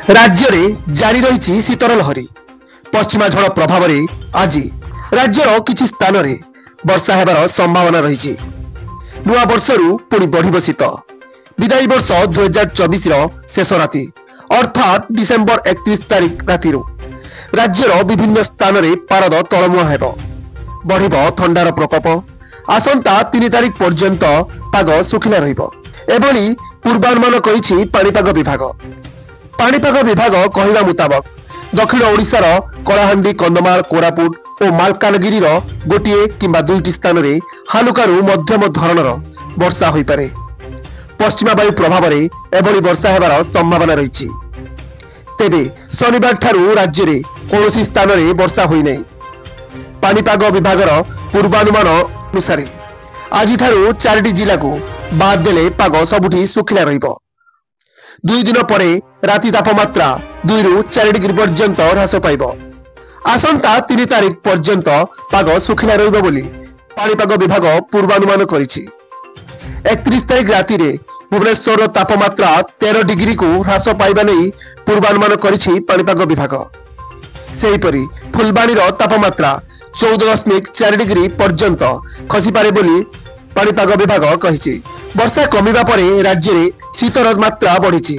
राज्य में जारी रही शीतर लहरी। पश्चिमा झड़ प्रभाव में आज राज्यर किछि स्थान में वर्षा हेबार संभावना रही। नुआ वर्षरू पुणी बढ़िब शीत। विदायी वर्ष 2024 शेष राति अर्थात डिसेम्बर 31 तारिख राति राज्यर विभिन्न स्थान में पारद तलमुआ हेब। बढ़िब थंडार प्रकोप। आसंता 3 तारिख पर्यंत पाग सुखिला रहिब एभली पूर्वानुमान करिछि पाणीपाग विभाग। पाणीपाग विभाग कहवा मुताबक दक्षिण ओडिशार कलाहांडी, कंधमाल, कोरापुट और मालकानगिरी गोटे किंबा 2टी स्थान में हालुकारु मध्यम धरणर वर्षा होई पारे। पश्चिमा वायु प्रभाव में एभली वर्षा हेबार संभावना रही। तेबे शनिवार ठारू राज्य में कौन स्थान में वर्षा होई नहीं। पाणीपाग विभागर पूर्वानुमान अनुसार आज ठारू 4टी जिला को बाद देले पाग सबुठी सुखिला रहिब। 2 दिन परे राति तापमात्रा 2 ରୁ 4 डिग्री पर्यंत ह्रास पाइब। आसंता 3 तारिख पर्यंत पाग सुखिला रहिब बोली पाणीपाग विभाग पूर्वानुमान करिछि। 31 तारिख राति रे भुवनेश्वर तापमात्रा 13 डिग्री को ह्रास पाइबा नहीं पूर्वानुमान करिछि पाणीपाग विभाग। सेहीपरि फुलबाणी तापमात्रा 14.4 डिग्री पर्यंत खसिपारे बोली पाणीपाग विभाग कहिछि। वर्षा कमिबा परे राज्य में शीतर मात्रा बढ़ी।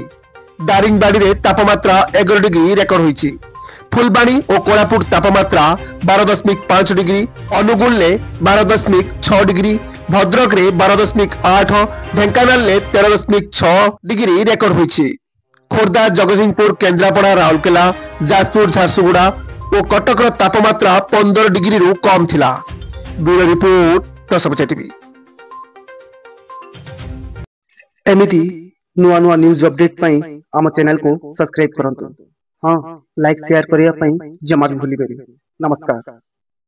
दारिंगबाड़ी में तापमात्रा 11 डिग्री रेकर्ड होइछि। फुलबाणी और कोरापुट तापमात्रा 12.5 डिग्री, अनुगुल में 12.6 डिग्री, भद्रक रे 12.8, ढेंकानाल में 13.6 डिग्री रेकर्ड होइछि। खोर्धा, जगतसिंहपुर, केन्द्रापड़ा, राउरकेला, जाजपुर, झारसुगुड़ा और कटक तापमात्रा 15 डिग्री रु कम थिला। ब्यूरो रिपोर्ट, दशबजा टीवी। एमिति नुआ नुआ न्यूज अपडेट पाई आम चैनल को सब्सक्राइब करंतु। हाँ, लाइक शेयर करिया पाई जमा भूली बेरी। नमस्कार।